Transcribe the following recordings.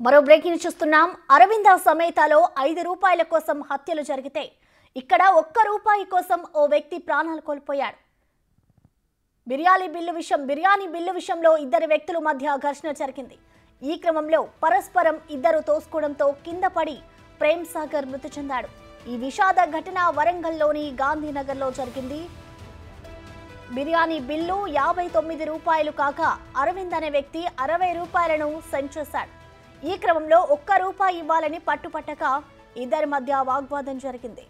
మరో బ్రేకింగ్ చూస్తున్నాం. అరవింద సమేతలో 5 రూపాయల కోసం హత్యలు జరిగితే ఇక్కడ 1 రూపాయి కోసం ఓ వ్యక్తి ప్రాణాలు కోల్పోయాడు. బిర్యానీ బిల్లు విషయంలో ఇద్దరు వ్యక్తుల మధ్య ఘర్షణ జరిగింది. ఈ క్రమంలో పరస్పరం ఇద్దరు తోసుకోవడంతో కింద పడి ప్రేమ్ సాగర్ మృతి చెందాడు. ఈ విషాద ఘటన వరంగల్లోని గాంధీనగర్లో జరిగింది. బిర్యానీ బిల్లు 59 రూపాయలు కాగా అరవింద్ అనే వ్యక్తి 60 రూపాయలను సెండ్ చేశాడు. ఈ క్రమంలో 1 రూపాయి ఇవ్వాలని పట్టుపట్టక ఇద్దరి మధ్య వాగ్వాదం జరిగింది.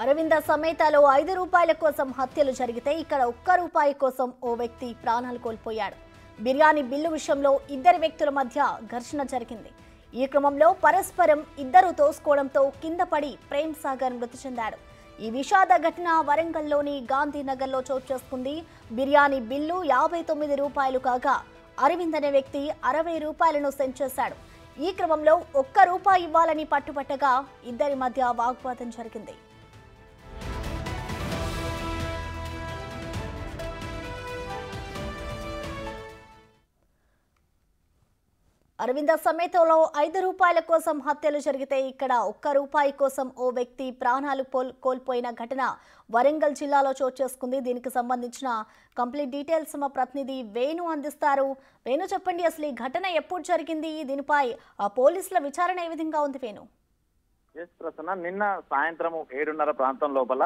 అరవింద సమేతలో 5 రూపాయల కోసం హత్యలు జరిగితే ఇక్కడ 1 రూపాయి కోసం ఓ వ్యక్తి ప్రాణాలు కోల్పోయాడు. బిర్యానీ బిల్లు విషయంలో ఇద్దరు వ్యక్తుల మధ్య ఘర్షణ జరిగింది. ఈ క్రమంలో పరస్పరం ఇద్దరు తోసుకోవడంతో కింద పడి ప్రేమ్ సాగర్ మృతి చెందాడు. ఈ విషాద ఘటన వరంగల్లోని గాంధీనగర్లో చోటు చేసుకుంది. బిర్యానీ బిల్లు 59 రూపాయలు కాగా అరవింద్ అనే వ్యక్తి 60 రూపాయలను సెండ్ చేశాడు. ఈ క్రమంలో 1 రూపాయి ఇవ్వాలని పట్టుపట్టగా ఇద్దరి మధ్య వాగ్వాదం జరిగింది. అరవింద సమేతలో 5 రూపాయల కోసం హత్యలు జరిగితే ఇక్కడ 1 రూపాయి కోసం ఓ వ్యక్తి ప్రాణాలు కోల్పోయిన ఘటన వరంగల్ జిల్లాలో చోటు చేసుకుంది. దీనికి సంబంధించిన కంప్లీట్ డీటెయిల్స్ మా ప్రతినిధి వేణు అందిస్తారు. వేణు, చెప్పండి, అసలు ఈ ఘటన ఎప్పుడు జరిగింది? దీనిపై పోలీసుల విచారణ ఏ విధంగా ఉంది? వేణు, ప్రసన్న, నిన్న సాయంత్రం 7:30 ప్రాంతం లోపల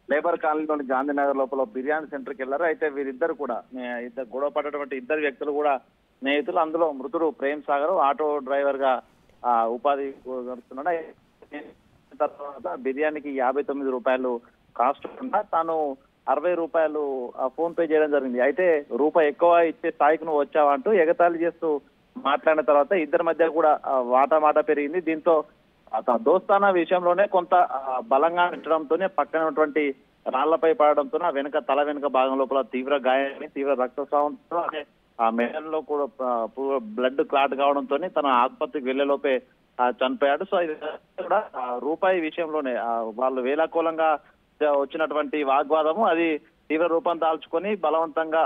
లేబర్ కాలనీలోని గాంధీనగర్ లోపల బిర్యానీ సెంటర్కి వెళ్లారు. అయితే వీరిద్దరు కూడా గొడవ పడ్డటువంటి ఇద్దరు వ్యక్తులు కూడా స్నేహితులు. అందులో మృతుడు ప్రేమ్ సాగర్ ఆటో డ్రైవర్ గా ఉపాధి గడుపుతున్నాడు. తర్వాత బిర్యానీకి 59 రూపాయలు కాస్ట్ ఉన్నా తాను 60 రూపాయలు ఫోన్ పే చేయడం జరిగింది. అయితే రూపాయి ఎక్కువ ఇచ్చే స్థాయికి నువ్వు వచ్చావా అంటూ ఎగతాళి చేస్తూ మాట్లాడిన తర్వాత ఇద్దరి మధ్య కూడా మాట పెరిగింది. దీంతో దోస్తానా విషయంలోనే కొంత బలంగా పెట్టడంతోనే పక్కన ఉన్నటువంటి రాళ్లపై పడడంతో వెనుక తల వెనుక భాగం లోపల తీవ్ర గాయాన్ని, తీవ్ర రక్తస్రావంతో అదే ఆ మెడల్లో కూడా బ్లడ్ క్లాట్ కావడంతో తన ఆసుపత్రికి వెళ్లేలోపే చనిపోయాడు. సో ఇది కూడా రూపాయి విషయంలోనే వాళ్ళు వేలాకోలంగా వచ్చినటువంటి వాగ్వాదము అది తీవ్ర రూపం దాల్చుకొని బలవంతంగా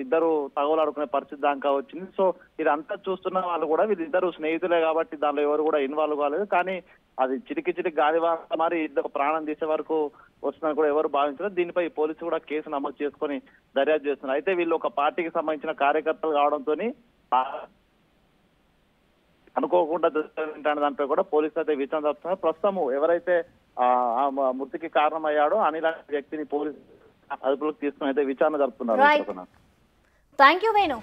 ఇద్దరు తగవలాడుకునే పరిస్థితి దాకా వచ్చింది. సో ఇదంతా చూస్తున్న వాళ్ళు కూడా వీళ్ళిద్దరు స్నేహితులే కాబట్టి దానిలో ఎవరు కూడా ఇన్వాల్వ్ కాలేదు. కానీ అది చిటికి గాలి మరి ఇద్దరు ప్రాణం తీసే వరకు వస్తుందని కూడా ఎవరు భావించలేదు. దీనిపై పోలీసులు కూడా కేసు నమోదు చేసుకొని దర్యాప్తు చేస్తున్నారు. అయితే వీళ్ళు ఒక పార్టీకి సంబంధించిన కార్యకర్తలు కావడంతో అనుకోకుండా దానిపై కూడా పోలీసులు అయితే విచారణ జరుపుతున్నారు. ప్రస్తుతం ఎవరైతే ఆ మృతికి కారణమయ్యాడో అనిల్ వ్యక్తిని పోలీసు అదుపులోకి తీసుకుని అయితే విచారణ జరుపుతున్నారు. Thank you Venu.